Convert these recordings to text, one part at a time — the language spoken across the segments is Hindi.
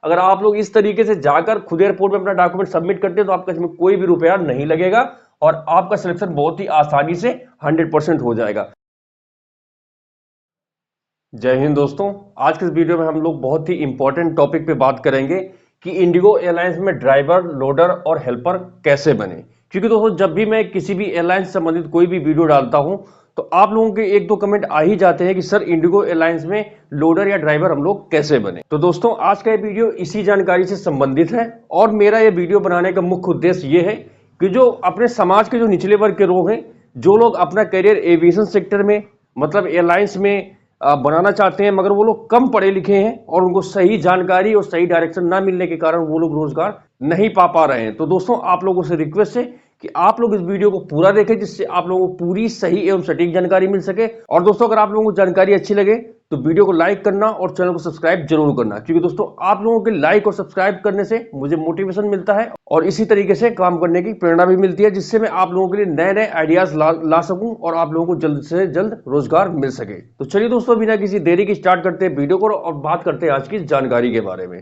अगर आप लोग इस तरीके से जाकर खुद एयरपोर्ट में अपना डॉक्यूमेंट सबमिट करते हैं तो आपका इसमें कोई भी रुपया नहीं लगेगा और आपका सिलेक्शन बहुत ही आसानी से 100% हो जाएगा। जय हिंद दोस्तों, आज के इस वीडियो में हम लोग बहुत ही इंपॉर्टेंट टॉपिक पे बात करेंगे कि इंडिगो एयरलाइंस में ड्राइवर, लोडर और हेल्पर कैसे बने। क्योंकि दोस्तों जब भी मैं किसी भी एयरलाइन से संबंधित कोई भी वीडियो डालता हूं तो आप लोगों के एक दो कमेंट आ ही जाते हैं कि सर इंडिगो एयरलाइंस में लोडर या ड्राइवर हम लोग कैसे बने। तो दोस्तों आज का ये वीडियो इसी जानकारी से संबंधित है और मेरा ये वीडियो बनाने का मुख्य उद्देश्य ये है कि जो अपने समाज के जो निचले वर्ग के लोग हैं, जो लोग अपना करियर एविएशन सेक्टर में मतलब एयरलाइंस में बनाना चाहते हैं मगर वो लोग कम पढ़े लिखे हैं और उनको सही जानकारी और सही डायरेक्शन ना मिलने के कारण वो लोग रोजगार नहीं पा रहे हैं। तो दोस्तों आप लोगों से रिक्वेस्ट है कि आप लोग इस वीडियो को पूरा देखें जिससे आप लोगों को पूरी सही एवं सटीक जानकारी मिल सके। और दोस्तों अगर आप लोगों को जानकारी अच्छी लगे तो वीडियो को लाइक करना और चैनल को सब्सक्राइब जरूर करना, क्योंकि दोस्तों आप लोगों के लाइक और सब्सक्राइब करने से मुझे मोटिवेशन मिलता है और इसी तरीके से काम करने की प्रेरणा भी मिलती है, जिससे मैं आप लोगों के लिए नए नए आइडियाज ला सकूं और आप लोगों को जल्द से जल्द रोजगार मिल सके। तो चलिए दोस्तों बिना किसी देरी की स्टार्ट करते हैं वीडियो को और बात करते हैं आज की जानकारी के बारे में।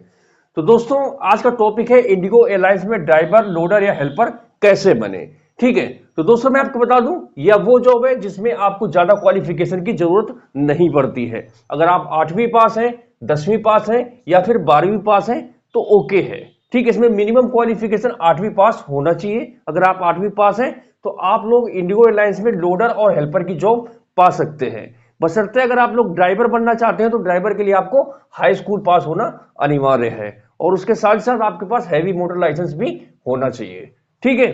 तो दोस्तों आज का टॉपिक है इंडिगो एयरलाइंस में ड्राइवर, लोडर या हेल्पर कैसे बने। ठीक है, तो दोस्तों मैं आपको बता दूं यह वो जॉब है जिसमें आपको ज्यादा क्वालिफिकेशन की जरूरत नहीं पड़ती है। अगर आप 8वीं पास हैं, 10वीं पास हैं या फिर 12वीं पास हैं तो ओके है। ठीक है, इसमें मिनिमम क्वालिफिकेशन 8वीं पास होना चाहिए। अगर आप 8वीं पास हैं तो आप लोग इंडिगो एयरलाइंस में लोडर और हेल्पर की जॉब पा सकते हैं। बशर्ते अगर आप लोग ड्राइवर बनना चाहते हैं तो ड्राइवर के लिए आपको हाई स्कूल पास होना अनिवार्य है और उसके साथ साथ आपके पास हैवी मोटर लाइसेंस भी होना चाहिए। ठीक है,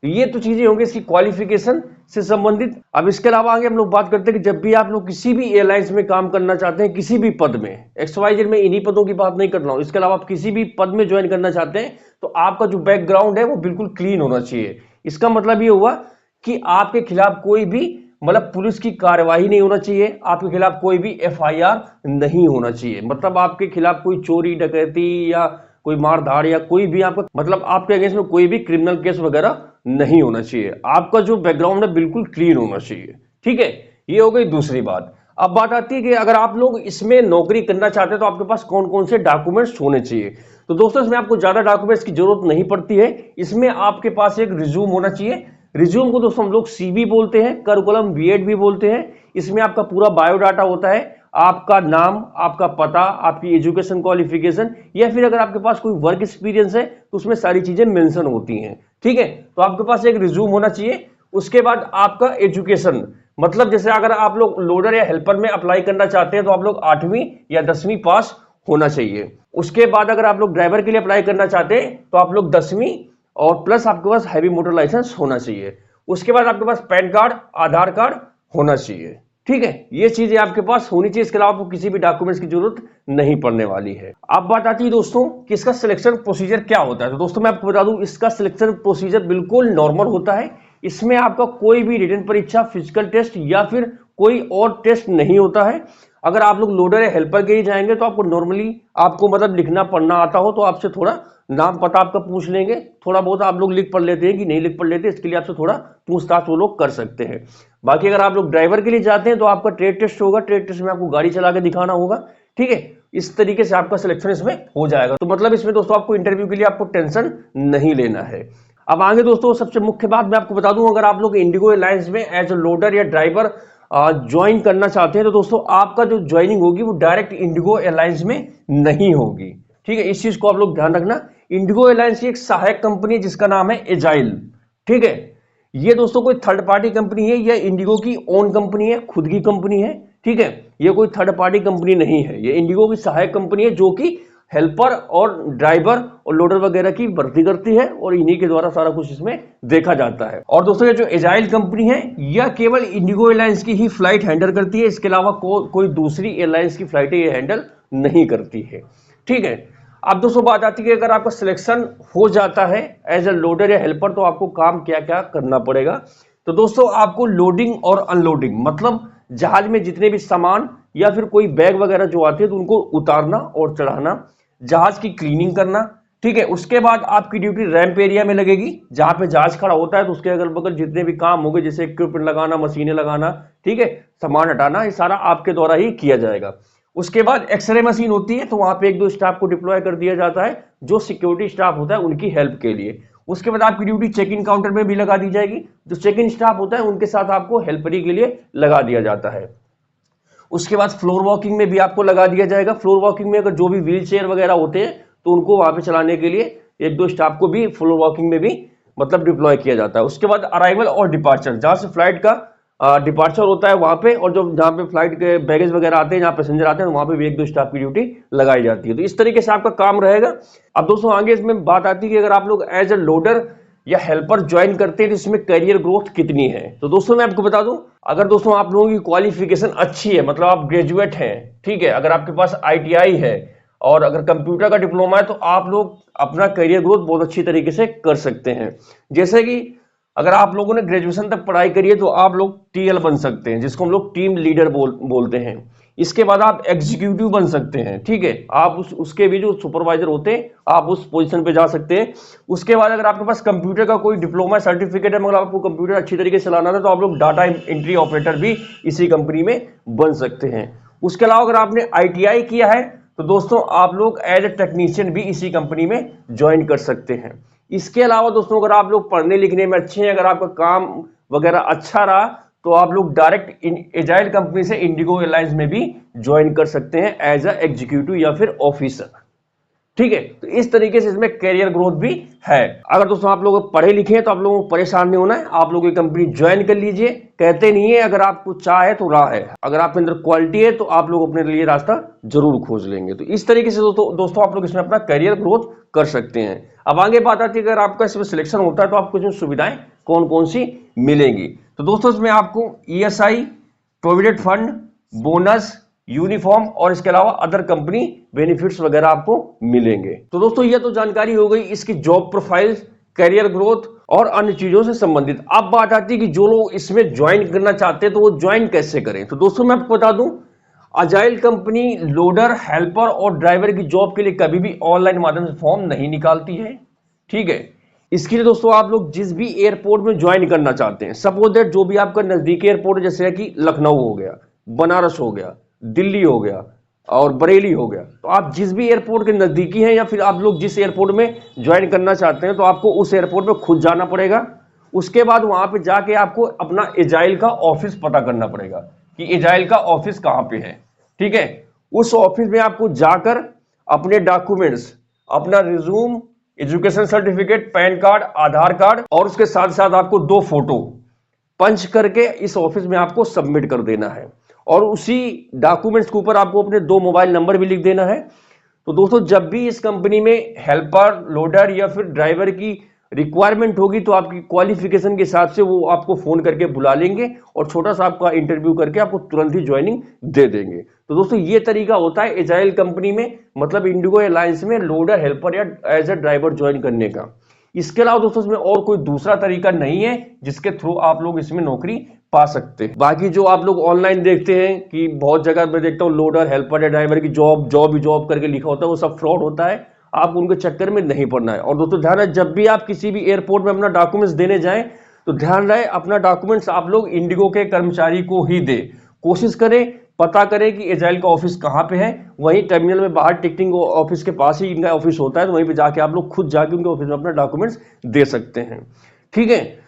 ये तो चीजें होंगी इसकी क्वालिफिकेशन से संबंधित। अब इसके अलावा आगे हम लोग बात करते हैं कि जब भी आप लोग किसी भी एयरलाइंस में काम करना चाहते हैं, किसी भी पद में, XYZ में इन्हीं पदों की बात नहीं कर रहा हूं, इसके अलावा आप किसी भी पद में ज्वाइन करना चाहते हैं तो आपका जो बैकग्राउंड है वो बिल्कुल क्लीन होना चाहिए। इसका मतलब ये हुआ कि आपके खिलाफ कोई भी मतलब पुलिस की कार्यवाही नहीं होना चाहिए, आपके खिलाफ कोई भी FIR नहीं होना चाहिए। मतलब आपके खिलाफ कोई चोरी, डकैती या कोई मारधाड़ या कोई भी आपका मतलब आपके अगेंस्ट में कोई भी क्रिमिनल केस वगैरह नहीं होना चाहिए। आपका जो बैकग्राउंड है बिल्कुल क्लीन होना चाहिए। ठीक है, ये हो गई दूसरी बात। अब बात आती है कि अगर आप लोग इसमें नौकरी करना चाहते हैं तो आपके पास कौन कौन से डॉक्यूमेंट्स होने चाहिए। तो दोस्तों इसमें आपको ज्यादा डॉक्यूमेंट्स की जरूरत नहीं पड़ती है। इसमें आपके पास एक रिज्यूम होना चाहिए। रिज्यूम को दोस्तों हम लोग CV बोलते हैं, करिकुलम B.Ed भी बोलते हैं। इसमें आपका पूरा बायोडाटा होता है, आपका नाम, आपका पता, आपकी एजुकेशन क्वालिफिकेशन या फिर अगर आपके पास कोई वर्क एक्सपीरियंस है तो उसमें सारी चीजें मेंशन होती हैं। ठीक है, तो आपके पास एक रिज्यूम होना चाहिए। उसके बाद आपका एजुकेशन, मतलब जैसे अगर आप लोग लोडर या हेल्पर में अप्लाई करना चाहते हैं तो आप लोग 8वीं या 10वीं पास होना चाहिए। उसके बाद अगर आप लोग ड्राइवर के लिए अप्लाई करना चाहते हैं तो आप लोग 10वीं और प्लस आपके पास हैवी मोटर लाइसेंस होना चाहिए। उसके बाद आपके पास पैन कार्ड, आधार कार्ड होना चाहिए। ठीक है, ये चीजें आपके पास होनी चाहिए। इसके अलावा आपको किसी भी डॉक्यूमेंट्स की जरूरत नहीं पड़ने वाली है। अब बात आती है दोस्तों कि इसका सिलेक्शन प्रोसीजर क्या होता है। तो दोस्तों मैं आपको बता दूं इसका सिलेक्शन प्रोसीजर बिल्कुल नॉर्मल होता है। इसमें आपका कोई भी रिटन परीक्षा, फिजिकल टेस्ट या फिर कोई और टेस्ट नहीं होता है। अगर आप लोग लोडर या हेल्पर के लिए जाएंगे तो आपको नॉर्मली आपको मतलब लिखना पढ़ना आता हो तो आपसे थोड़ा नाम पता आपका पूछ लेंगे, थोड़ा बहुत आप लोग लिख पढ़ लेते हैं कि नहीं लिख पढ़ लेते, इसके लिए आपसे थोड़ा पूछताछ वो लोग कर सकते हैं। बाकी अगर आप लोग ड्राइवर के लिए जाते हैं तो आपका ट्रेड टेस्ट होगा, ट्रेड टेस्ट में आपको गाड़ी चला के दिखाना होगा। ठीक है, इस तरीके से आपका सिलेक्शन इसमें हो जाएगा। तो मतलब इसमें दोस्तों आपको इंटरव्यू के लिए आपको टेंशन नहीं लेना है। अब आगे दोस्तों सबसे मुख्य बात मैं आपको बता दूं, अगर आप लोग इंडिगो एयरलाइंस में एज ए लोडर या ड्राइवर ज्वाइन करना चाहते हैं तो दोस्तों आपका जो ज्वाइनिंग होगी वो डायरेक्ट इंडिगो एयरलाइंस में नहीं होगी। ठीक है, इस चीज को आप लोग ध्यान रखना। इंडिगो एयरलाइंस की एक सहायक कंपनी है जिसका नाम है एजाइल। ठीक है, ये दोस्तों कोई थर्ड पार्टी कंपनी है, यह इंडिगो की ओन कंपनी है, खुद की कंपनी है। ठीक है, ये कोई थर्ड पार्टी कंपनी नहीं है, ये इंडिगो की सहायक कंपनी है जो कि हेल्पर और ड्राइवर और लोडर वगैरह की भर्ती करती है और इन्हीं के द्वारा सारा कुछ इसमें देखा जाता है। और दोस्तों ये जो एजाइल कंपनी है यह केवल इंडिगो एयरलाइंस की ही फ्लाइट हैंडल करती है, इसके अलावा कोई दूसरी एयरलाइंस की फ्लाइटें ये हैंडल नहीं करती है। ठीक है, अब दोस्तों बात आती है कि अगर आपका सिलेक्शन हो जाता है एज ए लोडर या हेल्पर तो आपको काम क्या क्या करना पड़ेगा। तो दोस्तों आपको लोडिंग और अनलोडिंग, मतलब जहाज में जितने भी सामान या फिर कोई बैग वगैरह जो आते हैं तो उनको उतारना और चढ़ाना, जहाज की क्लीनिंग करना। ठीक है, उसके बाद आपकी ड्यूटी रैंप एरिया में लगेगी जहां पे जहाज खड़ा होता है तो उसके अगल बगल जितने भी काम होंगे जैसे इक्विपमेंट लगाना, मशीनें लगाना, ठीक है, सामान हटाना, ये सारा आपके द्वारा ही किया जाएगा। उसके बाद एक्सरे मशीन होती है, तो वहां पे 1-2 स्टाफ को डिप्लॉय कर दिया जाता है जो सिक्योरिटी स्टाफ होता है उनकी हेल्प के लिए। उसके बाद आपकी ड्यूटी चेक इन काउंटर में भी लगा दी जाएगी, जो चेक इन स्टाफ होता है उनके साथ आपको हेल्परी के लिए लगा दिया जाता है। उसके बाद फ्लोर वॉकिंग में भी आपको लगा दिया जाएगा। फ्लोर वॉकिंग में अगर जो भी व्हील चेयर वगैरह होते हैं तो उनको वहां पे चलाने के लिए 1-2 स्टाफ को भी फ्लोर वॉकिंग में भी मतलब डिप्लॉय किया जाता है। उसके बाद अराइवल और डिपार्चर, जहां से फ्लाइट का डिपार्चर होता है वहां पे, और जो जहां पे फ्लाइट के बैगेज वगैरह आते हैं, जहां पैसेंजर आते हैं, वहां पे भी 1-2 स्टाफ की ड्यूटी लगाई जाती है। तो इस तरीके से आपका काम रहेगा। अब दोस्तों आगे इसमें बात आती है कि अगर आप लोग एज ए लोडर या हेल्पर ज्वाइन करते हैं तो इसमें करियर ग्रोथ कितनी है। तो दोस्तों मैं आपको बता दूं, अगर दोस्तों आप लोगों की क्वालिफिकेशन अच्छी है, मतलब आप ग्रेजुएट हैं, ठीक है, अगर आपके पास ITI है और अगर कंप्यूटर का डिप्लोमा है, तो आप लोग अपना करियर ग्रोथ बहुत अच्छी तरीके से कर सकते हैं। जैसे कि अगर आप लोगों ने ग्रेजुएशन तक पढ़ाई करी है तो आप लोग TL बन सकते हैं, जिसको हम लोग टीम लीडर बोलते हैं। इसके बाद आप एग्जीक्यूटिव बन सकते हैं, ठीक है, आप उसके भी जो सुपरवाइजर होते हैं आप उस पोजीशन पे जा सकते हैं। उसके बाद अगर आपके पास कंप्यूटर का कोई डिप्लोमा सर्टिफिकेट है, मगर आपको कंप्यूटर अच्छी तरीके से चलाना है, तो आप लोग डाटा एंट्री ऑपरेटर भी इसी कंपनी में बन सकते हैं। उसके अलावा अगर आपने ITI किया है तो दोस्तों आप लोग एज ए टेक्नीशियन भी इसी कंपनी में ज्वाइन कर सकते हैं। इसके अलावा दोस्तों अगर आप लोग पढ़ने लिखने में अच्छे हैं, अगर आपका काम वगैरह अच्छा रहा, तो आप लोग डायरेक्ट एजाइल कंपनी से इंडिगो एयरलाइंस में भी ज्वाइन कर सकते हैं एज अ एग्जीक्यूटिव या फिर ऑफिसर, ठीक है। तो इस तरीके से इसमें कैरियर ग्रोथ भी है। अगर दोस्तों आप लोग पढ़े लिखे हैं तो आप लोगों को परेशान नहीं होना है, आप लोग ये कंपनी ज्वाइन कर लीजिए। कहते नहीं है अगर आपको चाह है तो राह है, अगर आपके अंदर क्वालिटी है तो आप लोग अपने लिए रास्ता जरूर खोज लेंगे। तो इस तरीके से दोस्तों आप लोग इसमें अपना कैरियर ग्रोथ कर सकते हैं। अब आगे बात आती है अगर आपका इसमें सिलेक्शन होता है तो आपको इसमें सुविधाएं कौन कौन सी मिलेंगी। तो दोस्तों इसमें आपको ESI, provident fund, bonus, uniform और इसके अलावा अदर कंपनी बेनिफिट्स वगैरह आपको मिलेंगे। तो दोस्तों ये तो जानकारी हो गई इसकी जॉब प्रोफाइल, कैरियर ग्रोथ और अन्य चीजों से संबंधित। अब बात आती है कि जो लोग इसमें ज्वाइन करना चाहते हैं तो वो ज्वाइन कैसे करें। तो दोस्तों मैं आपको बता दूं, अजाइल कंपनी लोडर, हेल्पर और ड्राइवर की जॉब के लिए कभी भी ऑनलाइन माध्यम से फॉर्म नहीं निकालती है, ठीक है। इसके लिए दोस्तों आप लोग जिस भी एयरपोर्ट में ज्वाइन करना चाहते हैं, सपोज दैट जो भी आपका नजदीकी एयरपोर्ट है, जैसे कि लखनऊ हो गया, बनारस हो गया, दिल्ली हो गया और बरेली हो गया, तो आप जिस भी एयरपोर्ट के नजदीकी हैं या फिर आप लोग जिस एयरपोर्ट में ज्वाइन करना चाहते हैं, तो आपको उस एयरपोर्ट में खुद जाना पड़ेगा। उसके बाद वहां पे जाके आपको अपना एजाइल का ऑफिस पता करना पड़ेगा कि एजाइल का ऑफिस कहां पे है, ठीक है। उस ऑफिस में आपको जाकर अपने डॉक्यूमेंट्स, अपना resume, education certificate, PAN card, Aadhaar card और उसके साथ साथ आपको 2 फोटो पंच करके इस ऑफिस में आपको सबमिट कर देना है। और उसी डॉक्यूमेंट्स के ऊपर आपको अपने 2 मोबाइल नंबर भी लिख देना है। तो दोस्तों जब भी इस कंपनी में हेल्पर, लोडर या फिर ड्राइवर की रिक्वायरमेंट होगी तो आपकी क्वालिफिकेशन के हिसाब से वो आपको फोन करके बुला लेंगे और छोटा सा आपका इंटरव्यू करके आपको तुरंत ही ज्वाइनिंग दे देंगे। तो दोस्तों ये तरीका होता है एजाइल कंपनी में, मतलब इंडिगो एयरलाइंस में लोडर, हेल्पर या एज ए ड्राइवर ज्वाइन करने का। इसके अलावा दोस्तों इसमें और कोई दूसरा तरीका नहीं है जिसके थ्रू आप लोग इसमें नौकरी पा सकते हैं। बाकी जो आप लोग ऑनलाइन देखते हैं कि बहुत जगह मैं देखता हूँ लोडर, हेल्पर या ड्राइवर की जॉब करके लिखा होता है, वो सब फ्रॉड होता है। आप उनके चक्कर में नहीं पड़ना है। और दोस्तों ध्यान रहे, जब भी आप किसी भी एयरपोर्ट में अपना डॉक्यूमेंट्स देने जाएं तो ध्यान रहे अपना डॉक्यूमेंट्स आप लोग इंडिगो के कर्मचारी को ही दे। कोशिश करें, पता करें कि एजाइल का ऑफिस कहाँ पे है। वहीं टर्मिनल में बाहर टिकटिंग ऑफिस के पास ही इनका ऑफिस होता है, तो वहीं पे जाके आप लोग खुद जाके उनके ऑफिस में अपना डॉक्यूमेंट्स दे सकते हैं, ठीक है।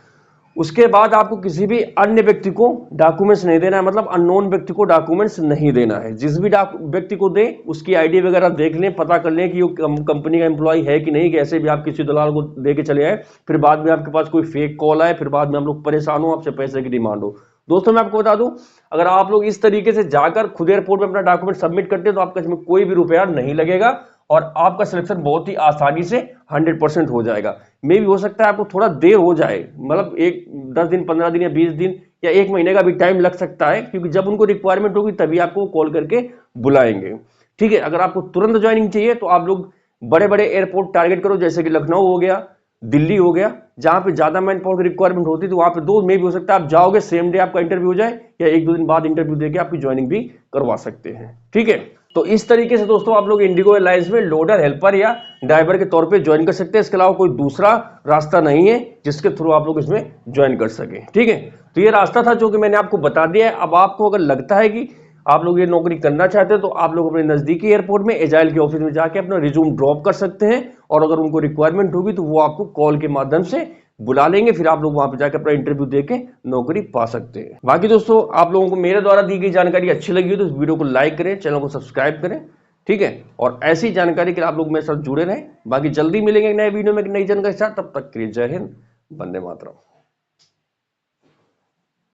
उसके बाद आपको किसी भी अन्य व्यक्ति को डॉक्यूमेंट्स नहीं देना है, मतलब अननोन व्यक्ति को डॉक्यूमेंट्स नहीं देना है। जिस भी व्यक्ति को दे उसकी आईडी वगैरह देख लें, पता कर लें कि वो कंपनी का एम्प्लॉय है कि नहीं। कैसे भी आप किसी दलाल को दे के चले आए, फिर बाद में आपके पास कोई फेक कॉल आए, फिर बाद में हम लोग परेशान हो, आपसे पैसे की डिमांड हो। दोस्तों मैं आपको बता दूं, अगर आप लोग इस तरीके से जाकर खुद एयरपोर्ट में अपना डॉक्यूमेंट सबमिट करते हैं तो आपका इसमें कोई भी रुपया नहीं लगेगा और आपका सिलेक्शन बहुत ही आसानी से 100% हो जाएगा। मे भी हो सकता है आपको थोड़ा देर हो जाए, मतलब 10 दिन, 15 दिन या 20 दिन या 1 महीने का भी टाइम लग सकता है, क्योंकि जब उनको रिक्वायरमेंट होगी तभी आपको कॉल करके बुलाएंगे, ठीक है। अगर आपको तुरंत ज्वाइनिंग चाहिए तो आप लोग बड़े बड़े एयरपोर्ट टारगेट करो, जैसे कि लखनऊ हो गया, दिल्ली हो गया, जहां पे ज्यादा मैन पावर की रिक्वायरमेंट होती है। तो वहां पे 2 में भी हो सकता है आप जाओगे, सेम डे आपका इंटरव्यू हो जाए या 1-2 दिन बाद इंटरव्यू देके आपकी ज्वाइनिंग भी करवा सकते हैं, ठीक है। तो इस तरीके से दोस्तों आप लोग इंडिगो एयरलाइंस में लोडर, हेल्पर या ड्राइवर के तौर पे ज्वाइन कर सकते हैं। इसके अलावा कोई दूसरा रास्ता नहीं है जिसके थ्रू आप लोग इसमें ज्वाइन कर सके, ठीक है। तो ये रास्ता था जो कि मैंने आपको बता दिया है। अब आपको अगर लगता है कि आप लोग ये नौकरी करना चाहते हैं तो आप लोग अपने नजदीकी एयरपोर्ट में एजाइल के ऑफिस में जाके अपना रिज्यूम ड्रॉप कर सकते हैं, और अगर उनको रिक्वायरमेंट होगी तो वो आपको कॉल के माध्यम से बुला लेंगे, फिर आप लोग वहां पे जाकर अपना इंटरव्यू देके नौकरी पा सकते हैं। बाकी दोस्तों, आप लोगों को मेरे द्वारा दी गई जानकारी अच्छी लगी हो तो इस वीडियो को लाइक करें, चैनल को सब्सक्राइब करें, ठीक है। और ऐसी जानकारी के लिए आप लोग मेरे साथ जुड़े रहें। बाकी जल्दी मिलेंगे एक नए वीडियो में एक नई जानकारी के साथ, तब तक के लिए जय हिंद, वंदे मातरम।